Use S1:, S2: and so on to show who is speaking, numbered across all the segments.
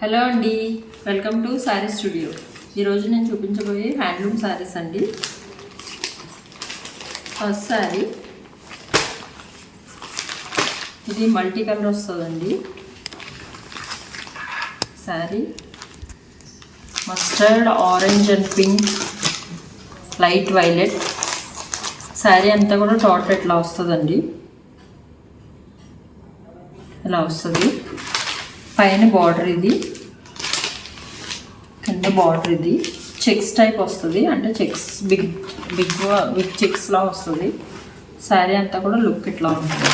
S1: Hello అండి, welcome to sari studio. ఈరోజు నేను చూపించబోయే హ్యాండ్లూమ్ శారీస్ అండి. ఫస్ట్ శారీ ఇది మల్టీ కలర్ వస్తుందండి. Sari mustard, orange and pink, light violet. Sari అంతా కూడా టాట్ ఇట్లా వస్తుందండి. ఇలా వస్తుంది. పైన బార్డర్ ఇది, కింద బార్డర్ ఇది. చెక్స్ టైప్ వస్తుంది, అంటే చెక్స్ బిగ్ చెక్స్లా వస్తుంది. శారీ అంతా కూడా లుక్ ఇట్లా ఉంటుంది.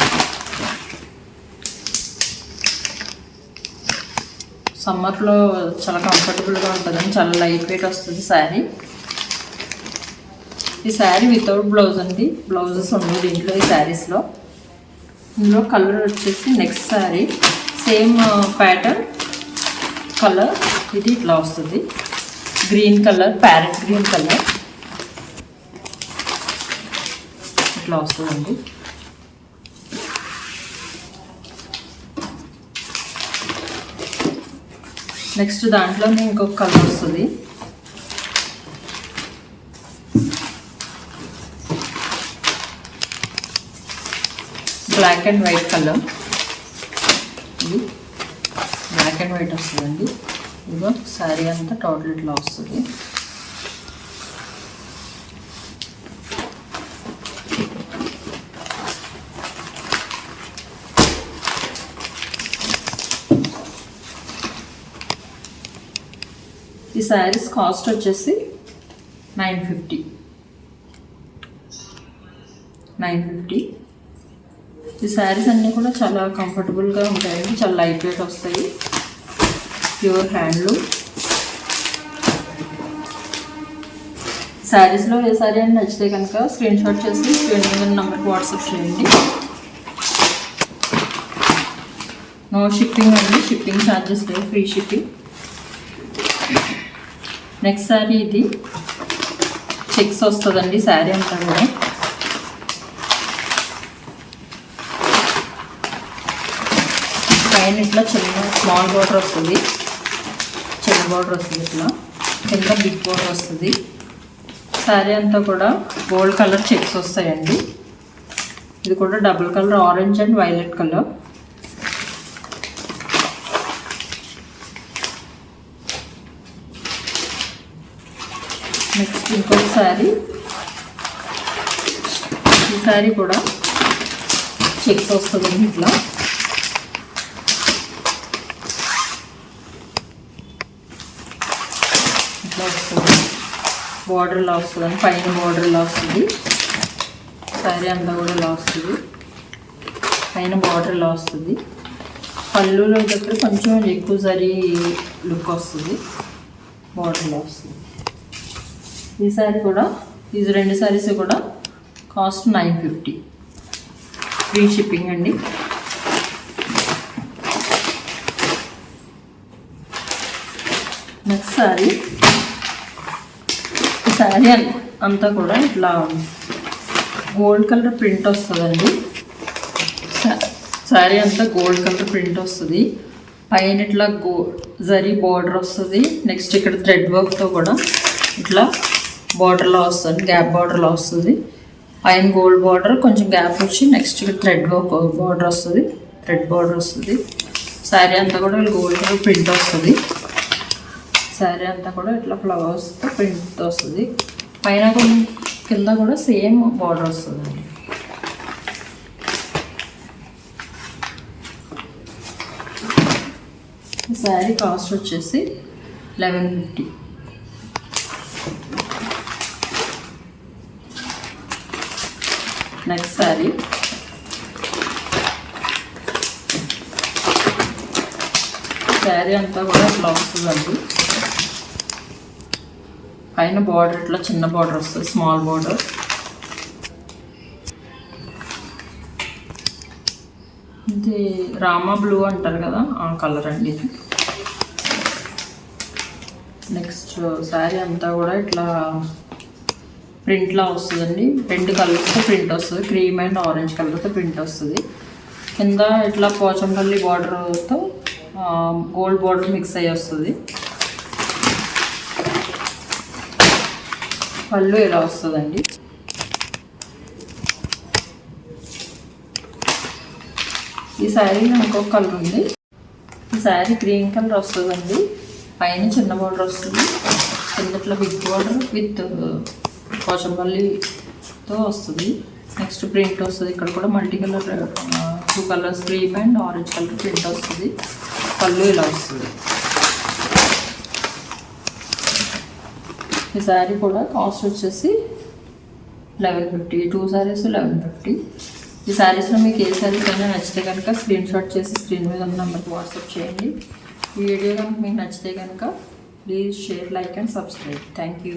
S1: సమ్మర్లో చాలా కంఫర్టబుల్గా ఉంటుందండి, చాలా లైట్ వెయిట్ వస్తుంది శారీ. ఈ శారీ వితౌట్ బ్లౌజ్ అండి, బ్లౌజెస్ ఉండవు దీంట్లో. ఈ శారీస్లో ఇందులో కలర్ వచ్చేసి next sari same pattern colour ఇది ఇట్లా వస్తుంది. Green colour, parrot green colour ఇట్లా వస్తుందండి. నెక్స్ట్ దాంట్లోనే ఇంకొక కలర్ వస్తుంది. Black and white colour. ఇది బ్లాక్ అండ్ వైట్ వస్తుందండి. ఇదిగో శారీ అంతా టోటల్ ఇట్లా వస్తుంది. ఈ శారీస్ కాస్ట్ వచ్చేసి 950. ఈ శారీస్ అన్నీ కూడా చాలా కంఫర్టబుల్గా ఉంటాయండి, చాలా లైట్ వెయిట్ వస్తాయి. Pure handloom. శారీస్లో ఏ శారీ అని నచ్చితే కనుక స్క్రీన్ షాట్ చేసి స్క్రీన్ మీద నెంబర్కి వాట్సాప్ చేయండి. నో షిప్పింగ్ అండి, షిప్పింగ్ ఛార్జెస్ లేవు, ఫ్రీ షిప్పింగ్. నెక్స్ట్ శారీ ఇది చెక్స్ వస్తుందండి. శారీ అంతా కూడా పైన ఇట్లా చిన్న స్మాల్ బార్డర్ వస్తుంది, చిన్న బార్డర్ వస్తుంది. ఇట్లా కింద బిగ్ బార్డర్ వస్తుంది. శారీ అంతా కూడా గోల్డ్ కలర్ చెక్స్ వస్తాయండి. ఇది కూడా double colour, orange and violet colour. Next ఇంకొక శారీ. ఈ శారీ కూడా చెక్స్ వస్తుందండి. ఇట్లా వస్తుంది. బార్డర్ ఇలా వస్తుంది, పైన బార్డర్ ఇలా వస్తుంది. శారీ అంతా కూడా ఇలా వస్తుంది. పైన బార్డర్ ఇలా వస్తుంది. పళ్ళులో దగ్గర కొంచెం ఎక్కువ జరీ లుక్ వస్తుంది. బార్డర్ ఇలా వస్తుంది. ఈ శారీ కూడా, ఈ రెండు శారీస్ కూడా కాస్ట్ 950. ఫ్రీ షిప్పింగ్ అండి. నెక్స్ట్ శారీ శారీ అంతా కూడా ఇట్లా గోల్డ్ కలర్ ప్రింట్ వస్తుందండి. శారీ అంతా గోల్డ్ కలర్ ప్రింట్ వస్తుంది. పైన ఇట్లా జరీ బార్డర్ వస్తుంది. నెక్స్ట్ ఇక్కడ థ్రెడ్ వర్క్తో కూడా ఇట్లా బార్డర్లో వస్తుంది, గ్యాప్ బార్డర్లో వస్తుంది. పైన గోల్డ్ బార్డర్ కొంచెం గ్యాప్ వచ్చి నెక్స్ట్ ఇక్కడ థ్రెడ్ వర్క్ బార్డర్ వస్తుంది, థ్రెడ్ బార్డర్ వస్తుంది. శారీ అంతా కూడా గోల్డ్ కలర్ ప్రింట్ వస్తుంది. శారీ అంతా కూడా ఇట్లా ఫ్లవర్స్తో ప్రింట్ వస్తుంది. పైన కింద కూడా సేమ్ బార్డర్ వస్తుందండి. ఈ శారీ కాస్ట్ వచ్చేసి 1150. నెక్స్ట్ శారీ అంతా కూడా ఇట్లా వస్తుందండి. పైన బార్డర్ ఇట్లా చిన్న బార్డర్ వస్తుంది, స్మాల్ బార్డర్. ఇది రామా బ్లూ అంటారు కదా, ఆ కలర్ అండి ఇది. నెక్స్ట్ శారీ అంతా కూడా ఇట్లా ప్రింట్లా వస్తుందండి. రెండు కలర్స్తో ప్రింట్ వస్తుంది, క్రీమ్ అండ్ ఆరెంజ్ కలర్తో ప్రింట్ వస్తుంది. కింద ఇట్లా పోచంపల్లి బార్డర్తో గోల్డ్ బార్డర్ మిక్స్ అయ్యి వస్తుంది. పళ్ళు ఇలా వస్తుందండి. ఈ శారీ ఇంకొక కలర్ ఉంది. ఈ శారీ గ్రీన్ కలర్ వస్తుందండి. పైన చిన్న బార్డర్ వస్తుంది, కిందట్లో బిగ్ బార్డర్ విత్ పోచంపల్లితో వస్తుంది. నెక్స్ట్ ప్రింట్ వస్తుంది. ఇక్కడ కూడా multi colour 2 colours cream and orange colour print వస్తుంది. పళ్ళు ఇలా వస్తుంది. ఈ శారీ కూడా కాస్ట్ వచ్చేసి 1150. 2 శారీస్ 1150. ఈ శారీస్లో మీకు ఏ శారీస్ అయినా నచ్చితే కనుక స్క్రీన్ షాట్ చేసి స్క్రీన్ మీద ఉన్న నెంబర్కి వాట్సాప్ చేయండి. ఈ వీడియో కనుక మీకు నచ్చితే కనుక please share, like and subscribe. Thank you.